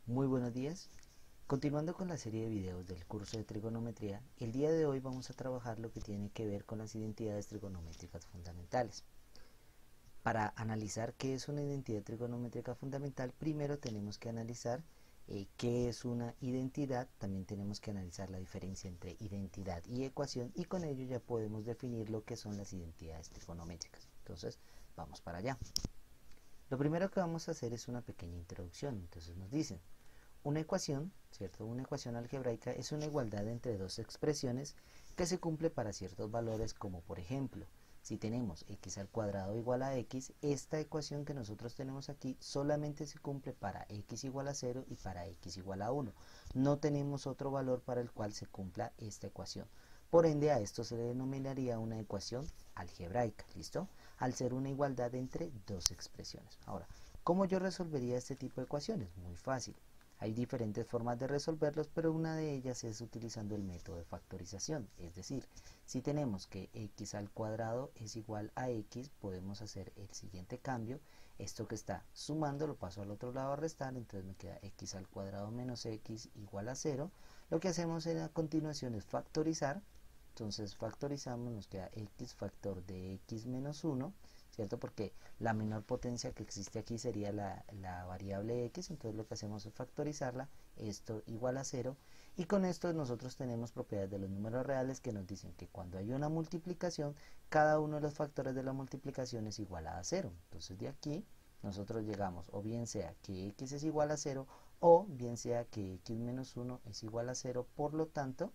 Muy buenos días. Continuando con la serie de videos del curso de trigonometría, el día de hoy vamos a trabajar lo que tiene que ver con las identidades trigonométricas fundamentales. Para analizar qué es una identidad trigonométrica fundamental, primero tenemos que analizar qué es una identidad, también tenemos que analizar la diferencia entre identidad y ecuación y con ello ya podemos definir lo que son las identidades trigonométricas. Entonces, vamos para allá. Lo primero que vamos a hacer es una pequeña introducción. Entonces nos dicen, una ecuación, ¿cierto? Una ecuación algebraica es una igualdad entre dos expresiones que se cumple para ciertos valores, como por ejemplo, si tenemos x al cuadrado igual a x, esta ecuación que nosotros tenemos aquí solamente se cumple para x igual a 0 y para x igual a 1. No tenemos otro valor para el cual se cumpla esta ecuación. Por ende, a esto se le denominaría una ecuación algebraica, ¿listo? Al ser una igualdad entre dos expresiones. Ahora, ¿cómo yo resolvería este tipo de ecuaciones? Muy fácil. Hay diferentes formas de resolverlos, pero una de ellas es utilizando el método de factorización. Es decir, si tenemos que x al cuadrado es igual a x, podemos hacer el siguiente cambio. Esto que está sumando lo paso al otro lado a restar, entonces me queda x al cuadrado menos x igual a 0. Lo que hacemos a continuación es factorizar. Entonces factorizamos, nos queda x factor de x menos 1, ¿cierto? Porque la menor potencia que existe aquí sería la variable x, entonces lo que hacemos es factorizarla, esto igual a 0, y con esto nosotros tenemos propiedades de los números reales que nos dicen que cuando hay una multiplicación, cada uno de los factores de la multiplicación es igual a 0. Entonces de aquí nosotros llegamos, o bien sea que x es igual a 0, o bien sea que x menos 1 es igual a 0, por lo tanto,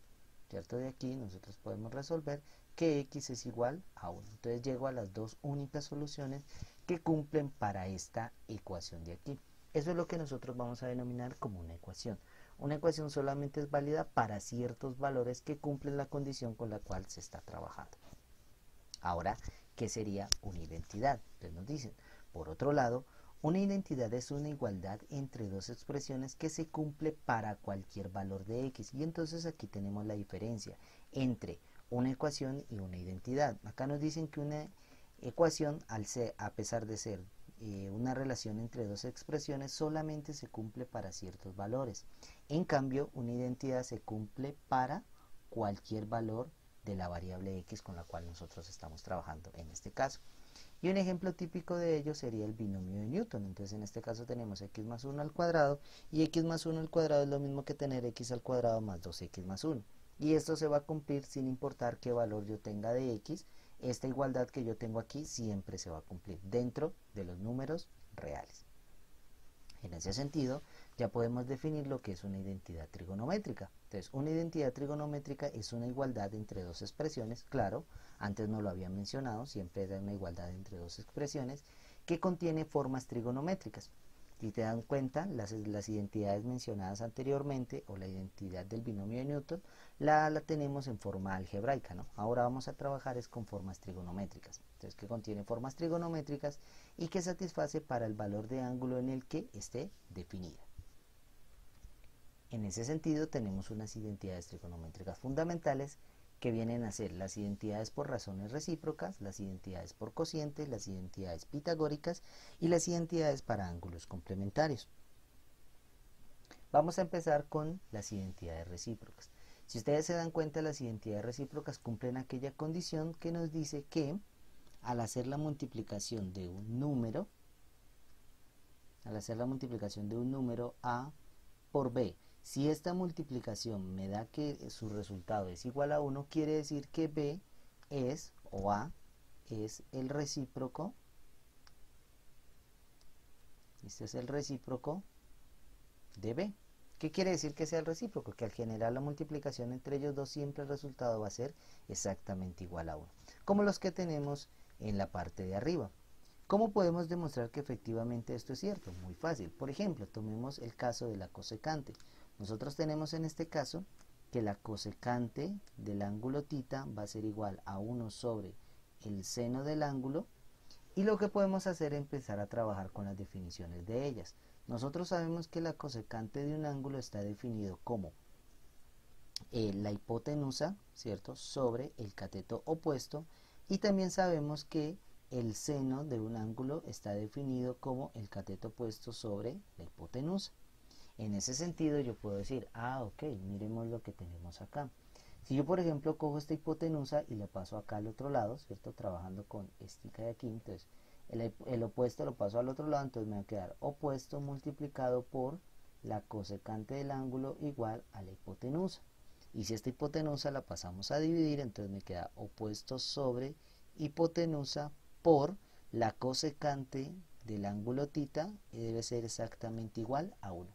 ¿cierto? De aquí nosotros podemos resolver que x es igual a 1. Entonces llego a las dos únicas soluciones que cumplen para esta ecuación de aquí. Eso es lo que nosotros vamos a denominar como una ecuación. Una ecuación solamente es válida para ciertos valores que cumplen la condición con la cual se está trabajando. Ahora, ¿qué sería una identidad? Entonces nos dicen, por otro lado, una identidad es una igualdad entre dos expresiones que se cumple para cualquier valor de x. Y entonces aquí tenemos la diferencia entre una ecuación y una identidad. Acá nos dicen que una ecuación, a pesar de ser una relación entre dos expresiones, solamente se cumple para ciertos valores. En cambio, una identidad se cumple para cualquier valor de la variable x con la cual nosotros estamos trabajando en este caso. Y un ejemplo típico de ello sería el binomio de Newton. Entonces en este caso tenemos x más 1 al cuadrado, y x más 1 al cuadrado es lo mismo que tener x al cuadrado más 2x más 1. Y esto se va a cumplir sin importar qué valor yo tenga de x. Esta igualdad que yo tengo aquí siempre se va a cumplir dentro de los números reales. En ese sentido, ya podemos definir lo que es una identidad trigonométrica. Entonces, una identidad trigonométrica es una igualdad entre dos expresiones, claro, antes no lo había mencionado, siempre era una igualdad entre dos expresiones, que contiene formas trigonométricas. Si te dan cuenta, las identidades mencionadas anteriormente, o la identidad del binomio de Newton, la tenemos en forma algebraica, ¿no? Ahora vamos a trabajar es con formas trigonométricas. Entonces, que contiene formas trigonométricas y que satisface para el valor de ángulo en el que esté definida. En ese sentido, tenemos unas identidades trigonométricas fundamentales que vienen a ser las identidades por razones recíprocas, las identidades por cocientes, las identidades pitagóricas y las identidades para ángulos complementarios. Vamos a empezar con las identidades recíprocas. Si ustedes se dan cuenta, las identidades recíprocas cumplen aquella condición que nos dice que al hacer la multiplicación de un número, A por B, si esta multiplicación me da que su resultado es igual a 1, quiere decir que B es, o A, es el recíproco, este es el recíproco de B. ¿Qué quiere decir que sea el recíproco? Que al generar la multiplicación entre ellos dos siempre el resultado va a ser exactamente igual a 1, como los que tenemos en la parte de arriba. ¿Cómo podemos demostrar que efectivamente esto es cierto? Muy fácil. Por ejemplo, tomemos el caso de la cosecante. Nosotros tenemos en este caso que la cosecante del ángulo θ va a ser igual a 1 sobre el seno del ángulo, y lo que podemos hacer es empezar a trabajar con las definiciones de ellas. Nosotros sabemos que la cosecante de un ángulo está definido como la hipotenusa, ¿cierto?, sobre el cateto opuesto, y también sabemos que el seno de un ángulo está definido como el cateto opuesto sobre la hipotenusa. En ese sentido yo puedo decir, ok, miremos lo que tenemos acá. Si yo por ejemplo cojo esta hipotenusa y la paso acá al otro lado, ¿cierto? Trabajando con esta de aquí, entonces el opuesto lo paso al otro lado, entonces me va a quedar opuesto multiplicado por la cosecante del ángulo igual a la hipotenusa. Y si esta hipotenusa la pasamos a dividir, entonces me queda opuesto sobre hipotenusa por la cosecante del ángulo tita, y debe ser exactamente igual a 1.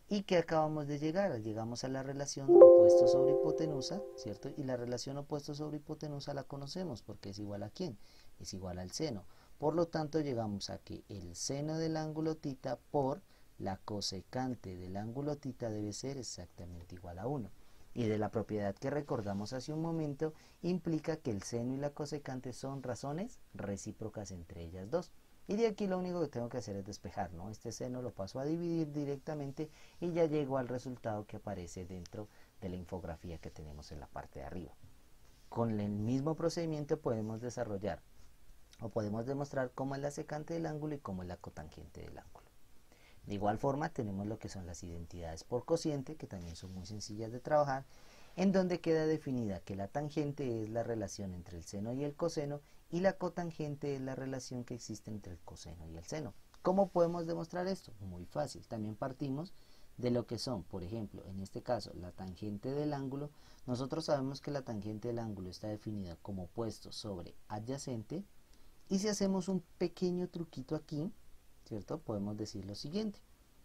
¿Y qué acabamos de llegar? Llegamos a la relación opuesto sobre hipotenusa, ¿cierto? Y la relación opuesto sobre hipotenusa la conocemos porque es igual a ¿quién? Es igual al seno. Por lo tanto, llegamos a que el seno del ángulo tita por la cosecante del ángulo tita debe ser exactamente igual a 1. Y de la propiedad que recordamos hace un momento, implica que el seno y la cosecante son razones recíprocas entre ellas dos. Y de aquí lo único que tengo que hacer es despejar, ¿no? Este seno lo paso a dividir directamente y ya llego al resultado que aparece dentro de la infografía que tenemos en la parte de arriba. Con el mismo procedimiento podemos desarrollar o podemos demostrar cómo es la secante del ángulo y cómo es la cotangente del ángulo. De igual forma tenemos lo que son las identidades por cociente, que también son muy sencillas de trabajar, en donde queda definida que la tangente es la relación entre el seno y el coseno y la cotangente es la relación que existe entre el coseno y el seno. ¿Cómo podemos demostrar esto? Muy fácil. También partimos de lo que son, por ejemplo, en este caso, la tangente del ángulo. Nosotros sabemos que la tangente del ángulo está definida como opuesto sobre adyacente, y si hacemos un pequeño truquito aquí, ¿cierto? Podemos decir lo siguiente.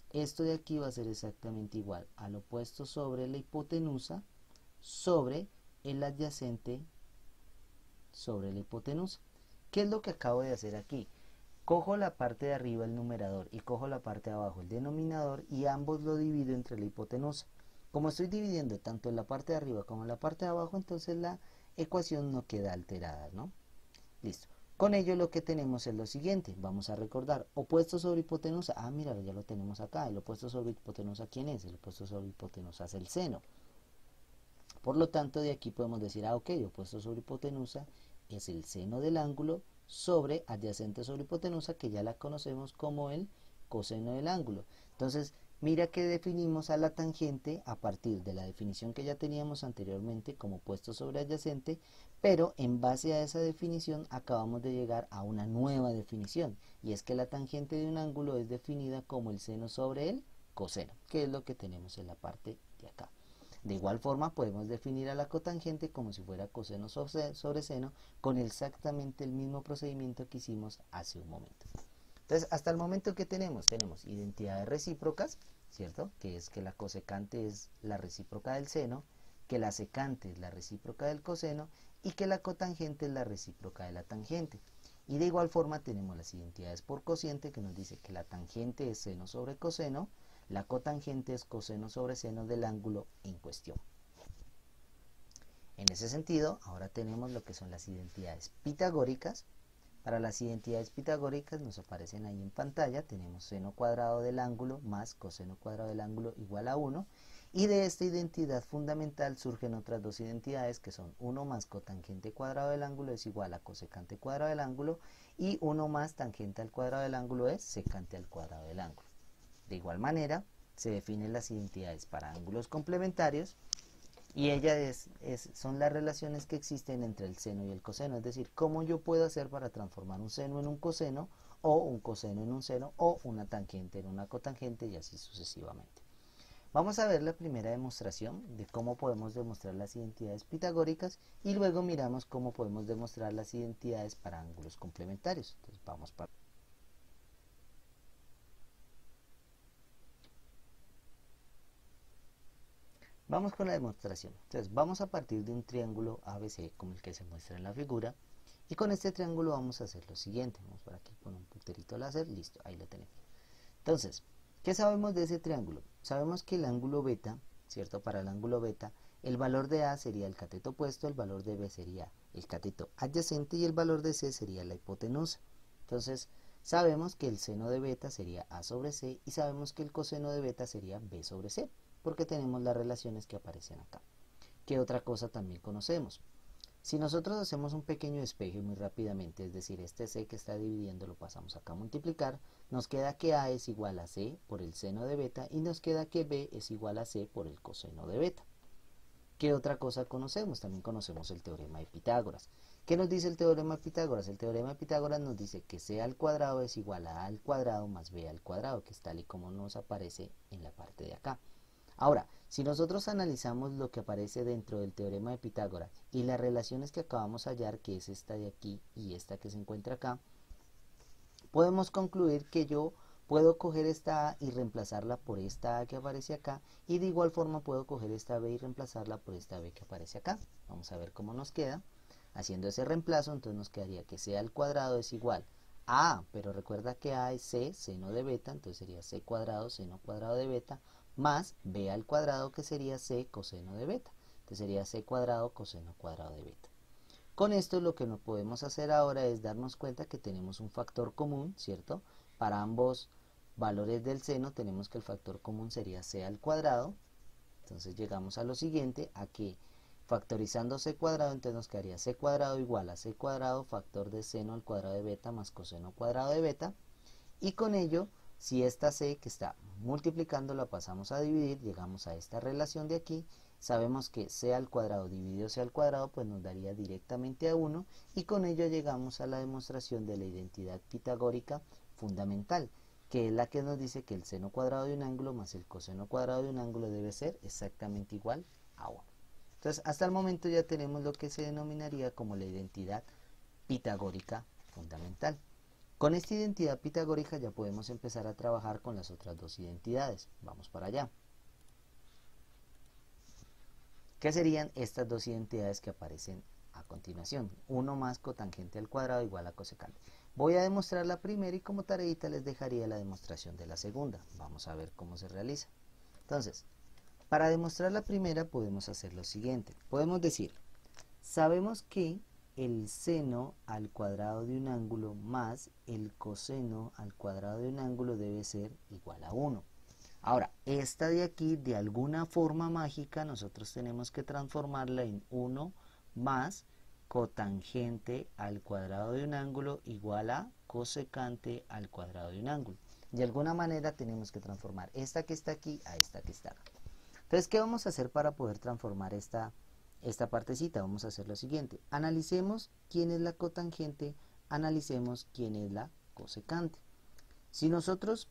Esto de aquí va a ser exactamente igual al opuesto sobre la hipotenusa sobre el adyacente sobre la hipotenusa. ¿Qué es lo que acabo de hacer aquí? Cojo la parte de arriba, el numerador, y cojo la parte de abajo, el denominador, y ambos lo divido entre la hipotenusa. Como estoy dividiendo tanto en la parte de arriba como en la parte de abajo, entonces la ecuación no queda alterada, ¿no? Listo. Con ello lo que tenemos es lo siguiente. Vamos a recordar, opuesto sobre hipotenusa. Mira, ya lo tenemos acá. El opuesto sobre hipotenusa, ¿quién es? El opuesto sobre hipotenusa es el seno. Por lo tanto, de aquí podemos decir, ok, opuesto sobre hipotenusa es el seno del ángulo sobre adyacente sobre hipotenusa, que ya la conocemos como el coseno del ángulo. Entonces, mira que definimos a la tangente a partir de la definición que ya teníamos anteriormente como opuesto sobre adyacente, pero en base a esa definición acabamos de llegar a una nueva definición, y es que la tangente de un ángulo es definida como el seno sobre el coseno, que es lo que tenemos en la parte de acá. De igual forma podemos definir a la cotangente como si fuera coseno sobre seno, con exactamente el mismo procedimiento que hicimos hace un momento. Entonces, hasta el momento que tenemos identidades recíprocas, ¿cierto? Que es que la cosecante es la recíproca del seno, que la secante es la recíproca del coseno y que la cotangente es la recíproca de la tangente. Y de igual forma tenemos las identidades por cociente, que nos dice que la tangente es seno sobre coseno, la cotangente es coseno sobre seno del ángulo en cuestión. En ese sentido, ahora tenemos lo que son las identidades pitagóricas. Para las identidades pitagóricas nos aparecen ahí en pantalla. Tenemos seno cuadrado del ángulo más coseno cuadrado del ángulo igual a 1. Y de esta identidad fundamental surgen otras dos identidades, que son 1 más cotangente cuadrado del ángulo es igual a cosecante cuadrado del ángulo, y 1 más tangente al cuadrado del ángulo es secante al cuadrado del ángulo. De igual manera, se definen las identidades para ángulos complementarios, y ellas son las relaciones que existen entre el seno y el coseno, es decir, cómo yo puedo hacer para transformar un seno en un coseno, o un coseno en un seno, o una tangente en una cotangente, y así sucesivamente. Vamos a ver la primera demostración de cómo podemos demostrar las identidades pitagóricas, y luego miramos cómo podemos demostrar las identidades para ángulos complementarios. Entonces vamos para... Vamos con la demostración. Entonces vamos a partir de un triángulo ABC como el que se muestra en la figura, y con este triángulo vamos a hacer lo siguiente. Vamos por aquí con un punterito láser, listo, ahí lo tenemos. Entonces, ¿qué sabemos de ese triángulo? Sabemos que el ángulo beta, ¿cierto? Para el ángulo beta, el valor de A sería el cateto opuesto, el valor de B sería el cateto adyacente y el valor de C sería la hipotenusa. Entonces, sabemos que el seno de beta sería A sobre C y sabemos que el coseno de beta sería B sobre C, porque tenemos las relaciones que aparecen acá. ¿Qué otra cosa también conocemos? Si nosotros hacemos un pequeño despeje muy rápidamente, es decir, este c que está dividiendo lo pasamos acá a multiplicar, nos queda que a es igual a c por el seno de beta y nos queda que b es igual a c por el coseno de beta. ¿Qué otra cosa conocemos? También conocemos el teorema de Pitágoras. ¿Qué nos dice el teorema de Pitágoras? El teorema de Pitágoras nos dice que c al cuadrado es igual a al cuadrado más b al cuadrado, que es tal y como nos aparece en la parte de acá. Ahora, si nosotros analizamos lo que aparece dentro del teorema de Pitágoras y las relaciones que acabamos de hallar, que es esta de aquí y esta que se encuentra acá, podemos concluir que yo puedo coger esta A y reemplazarla por esta A que aparece acá, y de igual forma puedo coger esta B y reemplazarla por esta B que aparece acá. Vamos a ver cómo nos queda. Haciendo ese reemplazo, entonces nos quedaría que c al cuadrado es igual a A, pero recuerda que A es c, seno de beta, entonces sería c cuadrado, seno cuadrado de beta, más b al cuadrado, que sería c coseno de beta. Entonces sería c cuadrado coseno cuadrado de beta. Con esto lo que nos podemos hacer ahora es darnos cuenta que tenemos un factor común, ¿cierto? Para ambos valores del seno tenemos que el factor común sería c al cuadrado. Entonces llegamos a lo siguiente, a que factorizando c cuadrado, entonces nos quedaría c cuadrado igual a c cuadrado factor de seno al cuadrado de beta más coseno cuadrado de beta. Y con ello, si esta c que está multiplicando la pasamos a dividir, llegamos a esta relación de aquí. Sabemos que c al cuadrado dividido c al cuadrado pues nos daría directamente a 1, y con ello llegamos a la demostración de la identidad pitagórica fundamental, que es la que nos dice que el seno cuadrado de un ángulo más el coseno cuadrado de un ángulo debe ser exactamente igual a 1. Entonces, hasta el momento ya tenemos lo que se denominaría como la identidad pitagórica fundamental. Con esta identidad pitagórica ya podemos empezar a trabajar con las otras dos identidades. Vamos para allá. ¿Qué serían estas dos identidades que aparecen a continuación? 1 más cotangente al cuadrado igual a cosecante. Voy a demostrar la primera y como tareita les dejaría la demostración de la segunda. Vamos a ver cómo se realiza. Entonces, para demostrar la primera podemos hacer lo siguiente. Podemos decir, sabemos que el seno al cuadrado de un ángulo más el coseno al cuadrado de un ángulo debe ser igual a 1. Ahora, esta de aquí, de alguna forma mágica, nosotros tenemos que transformarla en 1 más cotangente al cuadrado de un ángulo igual a cosecante al cuadrado de un ángulo. De alguna manera tenemos que transformar esta que está aquí a esta que está acá. Entonces, ¿qué vamos a hacer para poder transformar esta partecita? Vamos a hacer lo siguiente. Analicemos quién es la cotangente, analicemos quién es la cosecante. Si nosotros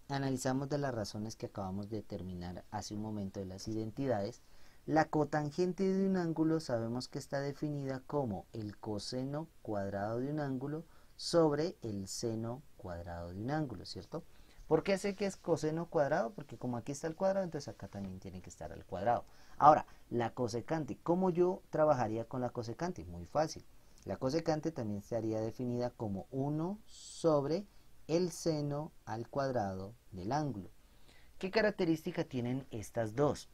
analizamos de las razones que acabamos de determinar hace un momento de las identidades, la cotangente de un ángulo sabemos que está definida como el coseno cuadrado de un ángulo sobre el seno cuadrado de un ángulo, ¿cierto? ¿Por qué sé que es coseno cuadrado? Porque como aquí está el cuadrado, entonces acá también tiene que estar el cuadrado. Ahora, la cosecante, ¿cómo yo trabajaría con la cosecante? Muy fácil. La cosecante también estaría definida como 1 sobre el seno al cuadrado del ángulo. ¿Qué característica tienen estas dos?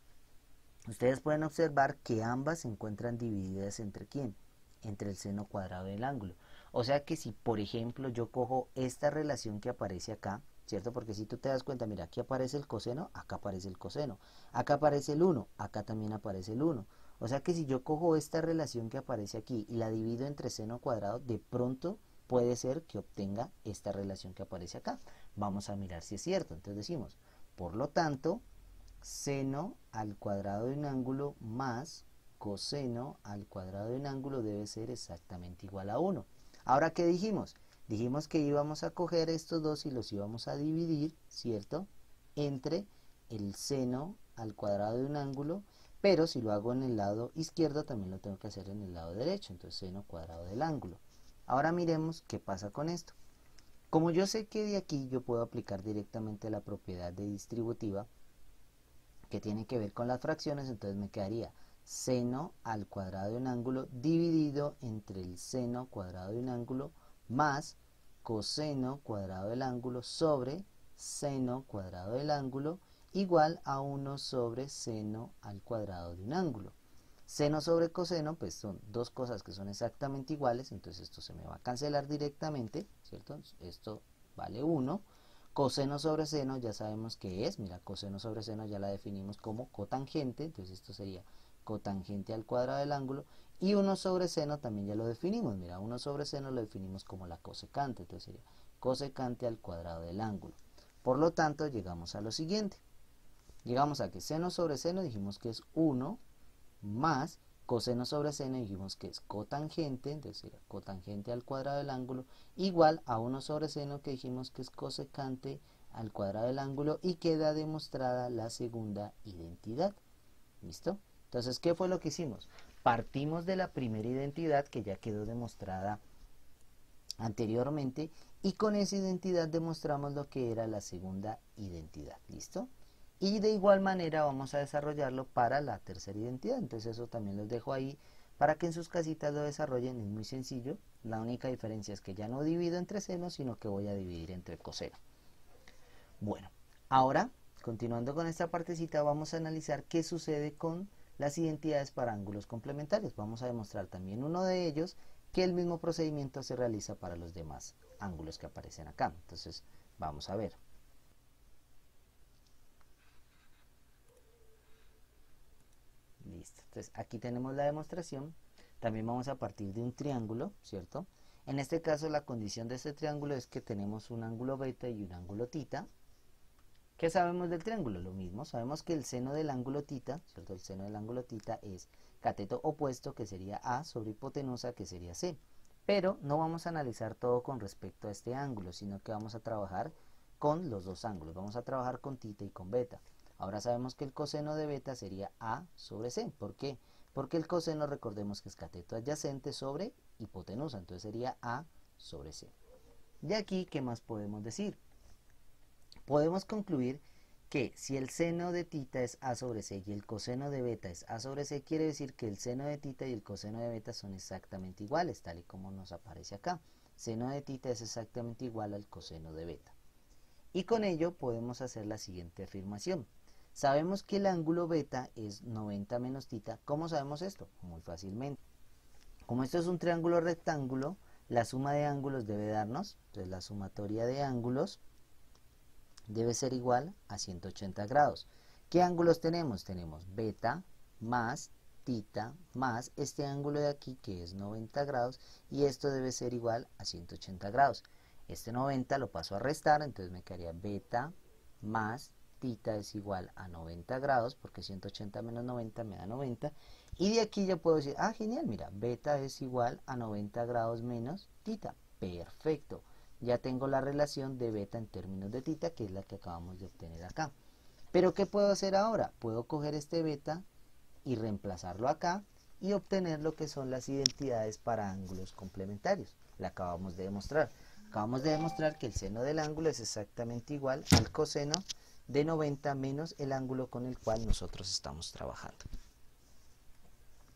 Ustedes pueden observar que ambas se encuentran divididas entre ¿quién? Entre el seno cuadrado del ángulo. O sea que si, por ejemplo, yo cojo esta relación que aparece acá, ¿cierto? Porque si tú te das cuenta, mira, aquí aparece el coseno, acá aparece el coseno. Acá aparece el 1, acá también aparece el 1. O sea que si yo cojo esta relación que aparece aquí y la divido entre seno cuadrado, de pronto puede ser que obtenga esta relación que aparece acá. Vamos a mirar si es cierto. Entonces decimos, por lo tanto, seno al cuadrado de un ángulo más coseno al cuadrado de un ángulo debe ser exactamente igual a 1. Ahora, ¿qué dijimos? Dijimos que íbamos a coger estos dos y los íbamos a dividir, ¿cierto? Entre el seno al cuadrado de un ángulo, pero si lo hago en el lado izquierdo también lo tengo que hacer en el lado derecho, entonces seno cuadrado del ángulo. Ahora miremos qué pasa con esto. Como yo sé que de aquí yo puedo aplicar directamente la propiedad de distributiva que tiene que ver con las fracciones, entonces me quedaría seno al cuadrado de un ángulo dividido entre el seno cuadrado de un ángulo más coseno cuadrado del ángulo sobre seno cuadrado del ángulo igual a 1 sobre seno al cuadrado de un ángulo. Seno sobre coseno, pues son dos cosas que son exactamente iguales, entonces esto se me va a cancelar directamente, ¿cierto? Esto vale 1. Coseno sobre seno ya sabemos que es, mira, coseno sobre seno ya la definimos como cotangente, entonces esto sería cotangente al cuadrado del ángulo, y 1 sobre seno también ya lo definimos. Mira, 1 sobre seno lo definimos como la cosecante, entonces sería cosecante al cuadrado del ángulo. Por lo tanto, llegamos a lo siguiente. Llegamos a que seno sobre seno dijimos que es 1 más coseno sobre seno dijimos que es cotangente, entonces sería cotangente al cuadrado del ángulo, igual a 1 sobre seno que dijimos que es cosecante al cuadrado del ángulo, y queda demostrada la segunda identidad. ¿Listo? Entonces, ¿qué fue lo que hicimos? Partimos de la primera identidad que ya quedó demostrada anteriormente, y con esa identidad demostramos lo que era la segunda identidad. ¿Listo? Y de igual manera vamos a desarrollarlo para la tercera identidad. Entonces eso también los dejo ahí para que en sus casitas lo desarrollen. Es muy sencillo. La única diferencia es que ya no divido entre seno, sino que voy a dividir entre coseno. Bueno, ahora, continuando con esta partecita, vamos a analizar qué sucede con las identidades para ángulos complementarios. Vamos a demostrar también uno de ellos, que el mismo procedimiento se realiza para los demás ángulos que aparecen acá. Entonces, vamos a ver. Listo. Entonces, aquí tenemos la demostración. También vamos a partir de un triángulo, ¿cierto? En este caso, la condición de este triángulo es que tenemos un ángulo beta y un ángulo tita. ¿Qué sabemos del triángulo? Lo mismo, sabemos que el seno del ángulo tita, ¿cierto? El seno del ángulo tita es cateto opuesto, que sería A, sobre hipotenusa, que sería C. Pero no vamos a analizar todo con respecto a este ángulo, sino que vamos a trabajar con los dos ángulos. Vamos a trabajar con tita y con beta. Ahora sabemos que el coseno de beta sería A sobre C. ¿Por qué? Porque el coseno, recordemos que es cateto adyacente sobre hipotenusa, entonces sería A sobre C. De aquí, ¿qué más podemos decir? Podemos concluir que si el seno de tita es A sobre C y el coseno de beta es A sobre C, quiere decir que el seno de tita y el coseno de beta son exactamente iguales, tal y como nos aparece acá. Seno de tita es exactamente igual al coseno de beta. Y con ello podemos hacer la siguiente afirmación. Sabemos que el ángulo beta es 90 menos tita. ¿Cómo sabemos esto? Muy fácilmente. Como esto es un triángulo rectángulo, la suma de ángulos debe darnos, entonces la sumatoria de ángulos debe ser igual a 180 grados. ¿Qué ángulos tenemos? Tenemos beta más tita más este ángulo de aquí que es 90 grados, y esto debe ser igual a 180 grados. Este 90 lo paso a restar, entonces me quedaría beta más tita es igual a 90 grados, porque 180 menos 90 me da 90, y de aquí ya puedo decir, ah, genial, mira, beta es igual a 90 grados menos tita. Perfecto. Ya tengo la relación de beta en términos de tita, que es la que acabamos de obtener acá. Pero ¿qué puedo hacer ahora? Puedo coger este beta y reemplazarlo acá y obtener lo que son las identidades para ángulos complementarios. La acabamos de demostrar. Acabamos de demostrar que el seno del ángulo es exactamente igual al coseno de 90 menos el ángulo con el cual nosotros estamos trabajando.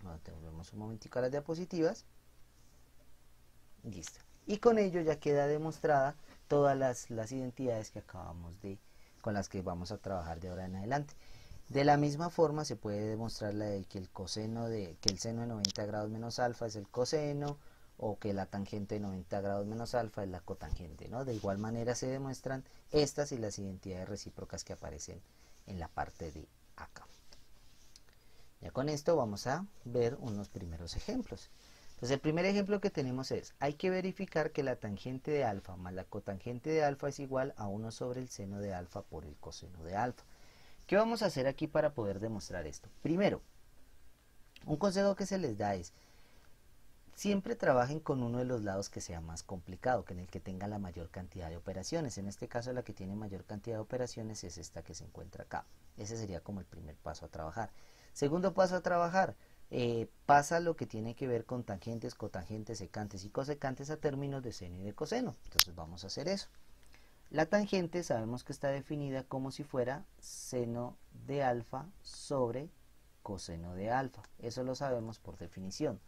Ahora volvemos un momentico a las diapositivas. Listo. Y con ello ya queda demostrada todas las identidades que con las que vamos a trabajar de ahora en adelante. De la misma forma se puede demostrar la de que el seno de 90 grados menos alfa es el coseno, o que la tangente de 90 grados menos alfa es la cotangente, ¿no? De igual manera se demuestran estas y las identidades recíprocas que aparecen en la parte de acá. Ya con esto vamos a ver unos primeros ejemplos. Entonces el primer ejemplo que tenemos es, hay que verificar que la tangente de alfa más la cotangente de alfa es igual a 1 sobre el seno de alfa por el coseno de alfa. ¿Qué vamos a hacer aquí para poder demostrar esto? Primero, un consejo que se les da es, siempre trabajen con uno de los lados que sea más complicado, que en el que tenga la mayor cantidad de operaciones. En este caso la que tiene mayor cantidad de operaciones es esta que se encuentra acá. Ese sería como el primer paso a trabajar. Segundo paso a trabajar, pasa lo que tiene que ver con tangentes, cotangentes, secantes y cosecantes a términos de seno y de coseno. Entonces vamos a hacer eso. La tangente sabemos que está definida como si fuera seno de alfa sobre coseno de alfa. Eso lo sabemos por definición.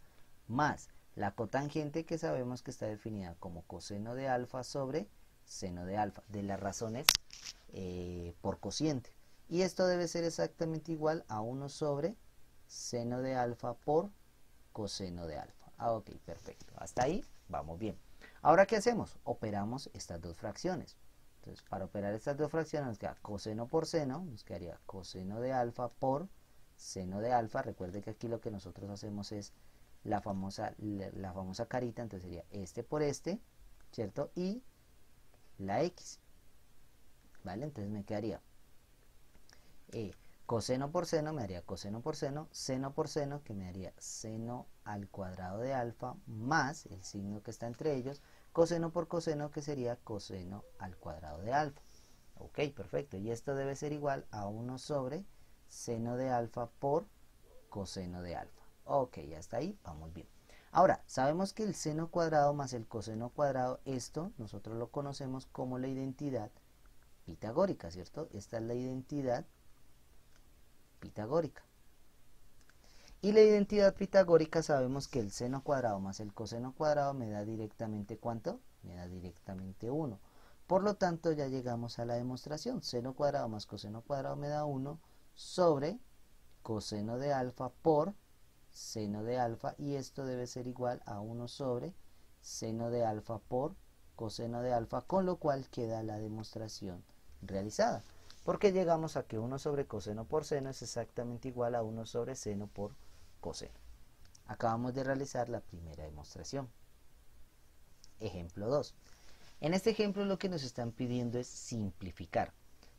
Más la cotangente, que sabemos que está definida como coseno de alfa sobre seno de alfa, de las razones por cociente. Y esto debe ser exactamente igual a 1 sobre seno de alfa por coseno de alfa. Ah, ok, perfecto. Hasta ahí vamos bien. Ahora, ¿qué hacemos? Operamos estas dos fracciones. Entonces, para operar estas dos fracciones nos queda coseno por seno, nos quedaría coseno de alfa por seno de alfa. Recuerde que aquí lo que nosotros hacemos es la famosa carita, entonces sería este por este, ¿cierto? Y la x, ¿vale? Entonces me quedaría coseno por seno, me daría coseno por seno, que me daría seno al cuadrado de alfa más el signo que está entre ellos, coseno por coseno, que sería coseno al cuadrado de alfa. Ok, perfecto. Y esto debe ser igual a 1 sobre seno de alfa por coseno de alfa. Ok, hasta ahí vamos bien. Ahora, sabemos que el seno cuadrado más el coseno cuadrado, esto nosotros lo conocemos como la identidad pitagórica, ¿cierto? Esta es la identidad pitagórica. Y la identidad pitagórica sabemos que el seno cuadrado más el coseno cuadrado me da directamente ¿cuánto? Me da directamente 1. Por lo tanto, ya llegamos a la demostración. Seno cuadrado más coseno cuadrado me da 1 sobre coseno de alfa por seno de alfa, y esto debe ser igual a 1 sobre seno de alfa por coseno de alfa, con lo cual queda la demostración realizada. Porque llegamos a que 1 sobre coseno por seno es exactamente igual a 1 sobre seno por coseno. Acabamos de realizar la primera demostración. Ejemplo 2. En este ejemplo lo que nos están pidiendo es simplificar.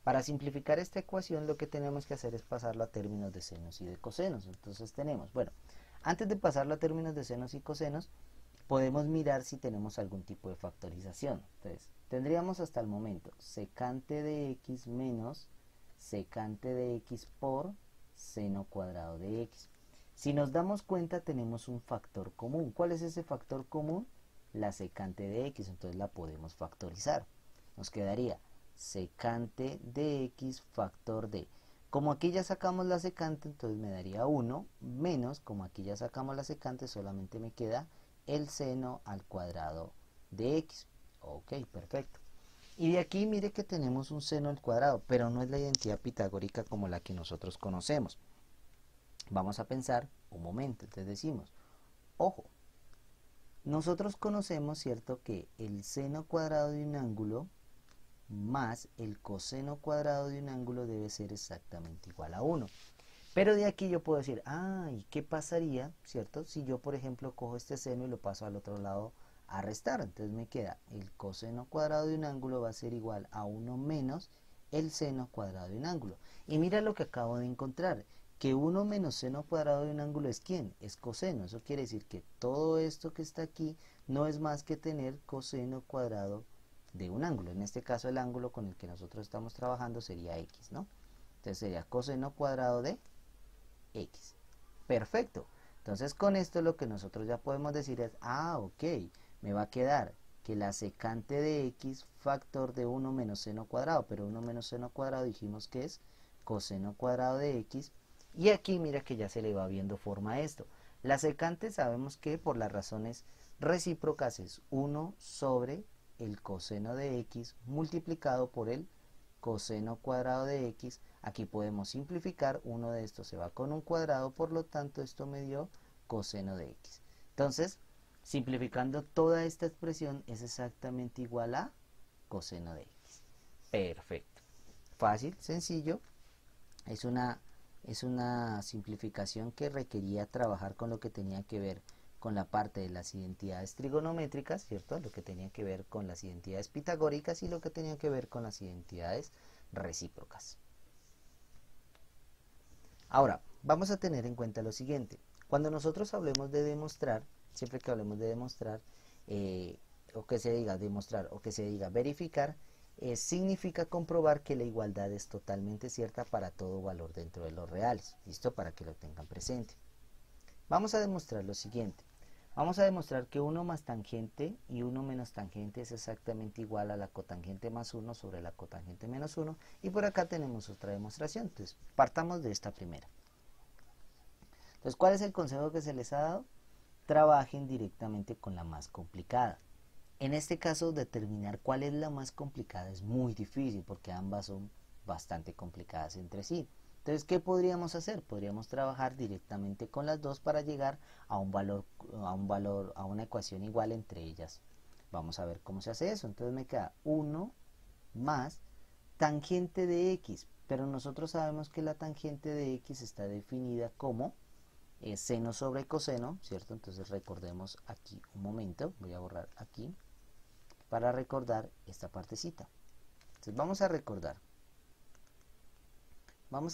Para simplificar esta ecuación lo que tenemos que hacer es pasarlo a términos de senos y de cosenos. Entonces tenemos, bueno, antes de pasarlo a términos de senos y cosenos, podemos mirar si tenemos algún tipo de factorización. Entonces, tendríamos hasta el momento secante de x menos secante de x por seno cuadrado de x. Si nos damos cuenta tenemos un factor común. ¿Cuál es ese factor común? La secante de x, entonces la podemos factorizar. Nos quedaría secante de x factor de. Como aquí ya sacamos la secante, entonces me daría 1, menos, como aquí ya sacamos la secante, solamente me queda el seno al cuadrado de x. Ok, perfecto. Y de aquí mire que tenemos un seno al cuadrado, pero no es la identidad pitagórica como la que nosotros conocemos. Vamos a pensar un momento, entonces decimos, ojo, nosotros conocemos, ¿cierto?, que el seno cuadrado de un ángulo más el coseno cuadrado de un ángulo debe ser exactamente igual a 1. Pero de aquí yo puedo decir, ¿y qué pasaría, ¿cierto?, si yo, por ejemplo, cojo este seno y lo paso al otro lado a restar? Entonces me queda el coseno cuadrado de un ángulo va a ser igual a 1 menos el seno cuadrado de un ángulo. Y mira lo que acabo de encontrar, que 1 menos seno cuadrado de un ángulo es ¿quién? Es coseno. Eso quiere decir que todo esto que está aquí no es más que tener coseno cuadrado de un ángulo. En este caso el ángulo con el que nosotros estamos trabajando sería x, ¿no? Entonces sería coseno cuadrado de x. Perfecto. Entonces con esto lo que nosotros ya podemos decir es, ok, me va a quedar que la secante de x factor de 1 menos seno cuadrado, pero 1 menos seno cuadrado dijimos que es coseno cuadrado de x, y aquí mira que ya se le va viendo forma a esto. La secante sabemos que por las razones recíprocas es 1 sobre el coseno de x multiplicado por el coseno cuadrado de x. Aquí podemos simplificar, uno de estos se va con un cuadrado, por lo tanto esto me dio coseno de x. Entonces, simplificando toda esta expresión es exactamente igual a coseno de x. Perfecto. Fácil, sencillo. Es una simplificación que requería trabajar con lo que tenía que ver con la parte de las identidades trigonométricas, ¿cierto? Lo que tenía que ver con las identidades pitagóricas y lo que tenía que ver con las identidades recíprocas. Ahora, vamos a tener en cuenta lo siguiente. Cuando nosotros hablemos de demostrar, siempre que hablemos de demostrar, o que se diga demostrar o que se diga verificar, significa comprobar que la igualdad es totalmente cierta para todo valor dentro de los reales. ¿Listo? Para que lo tengan presente. Vamos a demostrar lo siguiente. Vamos a demostrar que 1 más tangente y 1 menos tangente es exactamente igual a la cotangente más 1 sobre la cotangente menos 1. Y por acá tenemos otra demostración. Entonces, partamos de esta primera. Entonces, ¿cuál es el consejo que se les ha dado? Trabajen directamente con la más complicada. En este caso, determinar cuál es la más complicada es muy difícil porque ambas son bastante complicadas entre sí. Entonces, ¿qué podríamos hacer? Podríamos trabajar directamente con las dos para llegar a a una ecuación igual entre ellas. Vamos a ver cómo se hace eso. Entonces me queda 1 más tangente de x. pero nosotros sabemos que la tangente de x está definida como seno sobre coseno, ¿cierto? Entonces recordemos aquí un momento, voy a borrar aquí, para recordar esta partecita. Entonces vamos a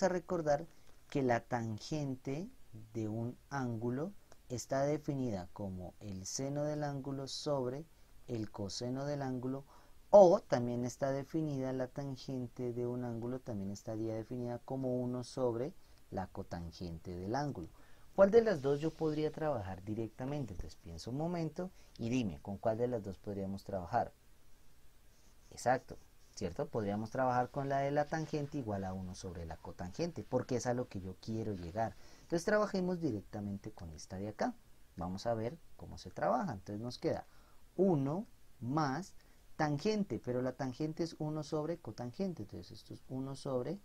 recordar que la tangente de un ángulo está definida como el seno del ángulo sobre el coseno del ángulo, o también está definida la tangente de un ángulo, también estaría definida como 1 sobre la cotangente del ángulo. ¿Cuál de las dos yo podría trabajar directamente? Entonces pienso un momento y dime, ¿con cuál de las dos podríamos trabajar? Exacto, ¿cierto? Podríamos trabajar con la de la tangente igual a 1 sobre la cotangente, porque es a lo que yo quiero llegar. Entonces trabajemos directamente con esta de acá. Vamos a ver cómo se trabaja. Entonces nos queda 1 más tangente, pero la tangente es 1 sobre cotangente. Entonces esto es 1 sobre,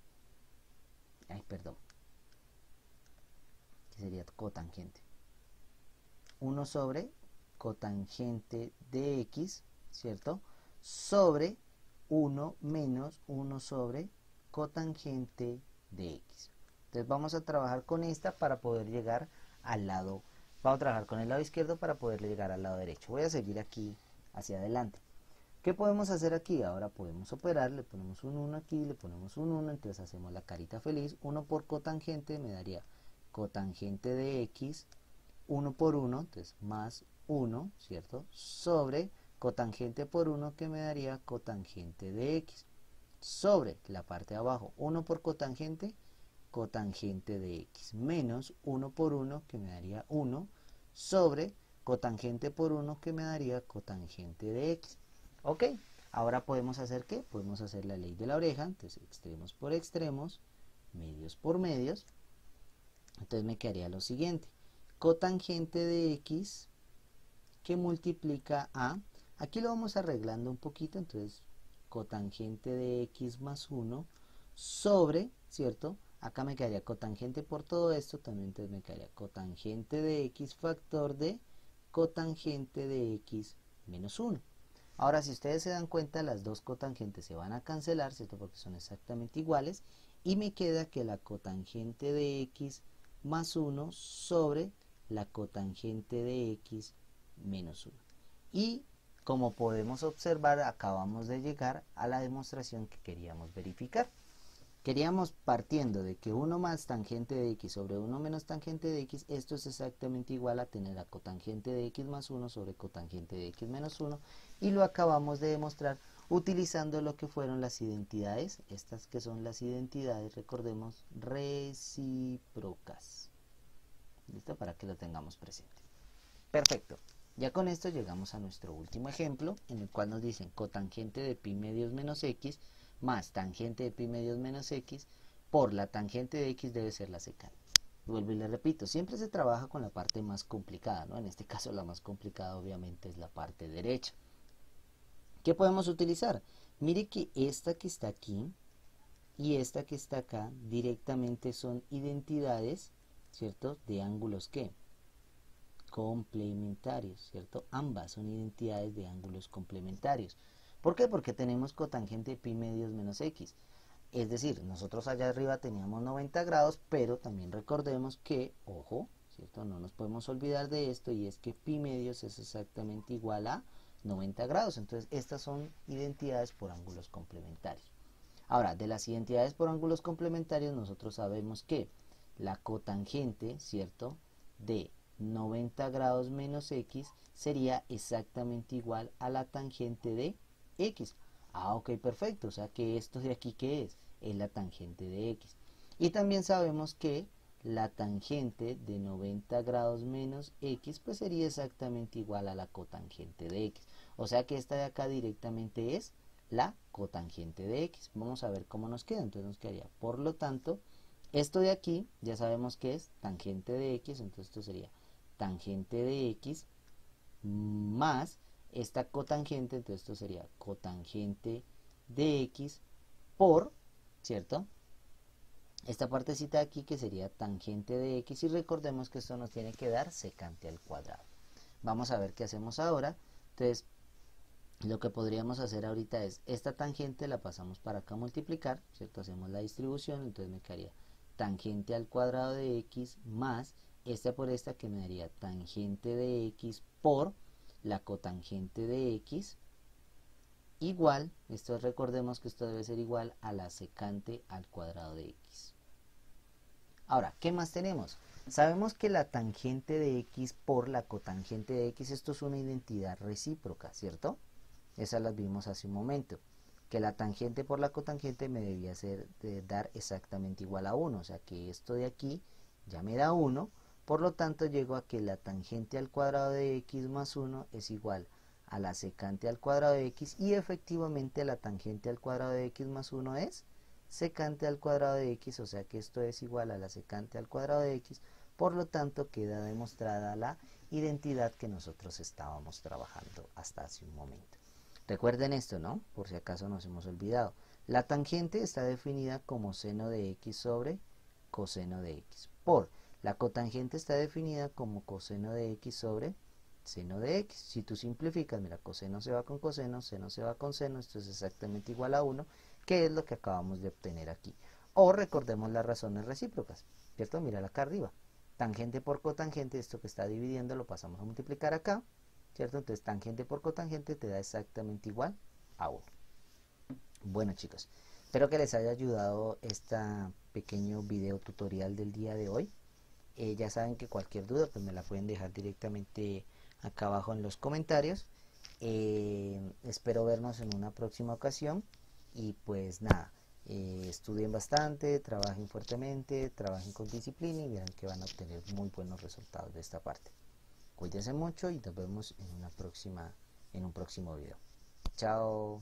que sería cotangente. 1 sobre cotangente de x, ¿cierto? Sobre 1 menos 1 sobre cotangente de x. Entonces vamos a trabajar con esta para poder llegar al lado, vamos a trabajar con el lado izquierdo para poder llegar al lado derecho. Voy a seguir aquí hacia adelante. ¿Qué podemos hacer aquí? Ahora podemos operar, le ponemos un 1 aquí, le ponemos un 1, entonces hacemos la carita feliz. 1 por cotangente me daría cotangente de x, 1 por 1, entonces más 1, ¿cierto? Sobre cotangente por 1 que me daría cotangente de x. Sobre la parte de abajo, 1 por cotangente de x, menos 1 por 1 que me daría 1, sobre cotangente por 1 que me daría cotangente de x. Ok, ahora podemos hacer ¿qué? Podemos hacer la ley de la oreja, entonces extremos por extremos, medios por medios. Entonces me quedaría lo siguiente, cotangente de x que multiplica a, aquí lo vamos arreglando un poquito, entonces cotangente de x más 1 sobre, ¿cierto? Acá me quedaría cotangente por todo esto, también entonces me quedaría cotangente de x factor de cotangente de x menos 1. Ahora, si ustedes se dan cuenta, las dos cotangentes se van a cancelar, ¿cierto? Porque son exactamente iguales. Y me queda que la cotangente de x más 1 sobre la cotangente de x menos 1. Y como podemos observar, acabamos de llegar a la demostración que queríamos verificar. Queríamos, partiendo de que 1 más tangente de x sobre 1 menos tangente de x, esto es exactamente igual a tener la cotangente de x más 1 sobre cotangente de x menos 1, y lo acabamos de demostrar utilizando lo que fueron las identidades, estas que son las identidades, recordemos, recíprocas. ¿Listo? Para que lo tengamos presente. Perfecto. Ya con esto llegamos a nuestro último ejemplo, en el cual nos dicen cotangente de pi medios menos x más tangente de pi medios menos x por la tangente de x debe ser la secante. Vuelvo y le repito, siempre se trabaja con la parte más complicada, ¿no? En este caso la más complicada obviamente es la parte derecha. ¿Qué podemos utilizar? Mire que esta que está aquí y esta que está acá directamente son identidades, ¿cierto? De ángulos ¿qué? Complementarios, ¿cierto? Ambas son identidades de ángulos complementarios. ¿Por qué? Porque tenemos cotangente de pi medios menos x. Es decir, nosotros allá arriba teníamos 90 grados, pero también recordemos que, ojo, ¿cierto? No nos podemos olvidar de esto, y es que pi medios es exactamente igual a 90 grados. Entonces, estas son identidades por ángulos complementarios. Ahora, de las identidades por ángulos complementarios, nosotros sabemos que la cotangente, ¿cierto?, de 90 grados menos x sería exactamente igual a la tangente de x. Ah, ok, perfecto. O sea que esto de aquí, ¿qué es? Es la tangente de x. Y también sabemos que la tangente de 90 grados menos x pues sería exactamente igual a la cotangente de x. O sea que esta de acá directamente es la cotangente de x. Vamos a ver cómo nos queda. Entonces nos quedaría, por lo tanto, esto de aquí ya sabemos que es tangente de x. Entonces esto sería tangente de x más esta cotangente, entonces esto sería cotangente de x por, ¿cierto?, esta partecita de aquí que sería tangente de x, y recordemos que esto nos tiene que dar secante al cuadrado. Vamos a ver qué hacemos ahora. Entonces, Lo que podríamos hacer ahorita es, esta tangente la pasamos para acá a multiplicar, ¿cierto? Hacemos la distribución, entonces me quedaría tangente al cuadrado de x más esta por esta, que me daría tangente de x por la cotangente de x, igual, esto recordemos que esto debe ser igual a la secante al cuadrado de x. Ahora, ¿qué más tenemos? Sabemos que la tangente de x por la cotangente de x, esto es una identidad recíproca, ¿cierto? Esas las vimos hace un momento, que la tangente por la cotangente me debía dar exactamente igual a 1, o sea que esto de aquí ya me da 1, por lo tanto llego a que la tangente al cuadrado de x más 1 es igual a la secante al cuadrado de x, y efectivamente la tangente al cuadrado de x más 1 es secante al cuadrado de x, o sea que esto es igual a la secante al cuadrado de x, por lo tanto queda demostrada la identidad que nosotros estábamos trabajando hasta hace un momento. Recuerden esto, ¿no? Por si acaso nos hemos olvidado. La tangente está definida como seno de x sobre coseno de x. La cotangente está definida como coseno de x sobre seno de x. Si tú simplificas, mira, coseno se va con coseno, seno se va con seno, esto es exactamente igual a 1, que es lo que acabamos de obtener aquí. O recordemos las razones recíprocas, ¿cierto? Mírala acá arriba. Tangente por cotangente, esto que está dividiendo lo pasamos a multiplicar acá, ¿cierto? Entonces tangente por cotangente te da exactamente igual a 1. Bueno, chicos, espero que les haya ayudado este pequeño video tutorial del día de hoy. Ya saben que cualquier duda pues me la pueden dejar directamente acá abajo en los comentarios. Espero vernos en una próxima ocasión y pues nada, estudien bastante, trabajen fuertemente, trabajen con disciplina y verán que van a obtener muy buenos resultados de esta parte. Cuídense mucho y nos vemos en un próximo video. Chao.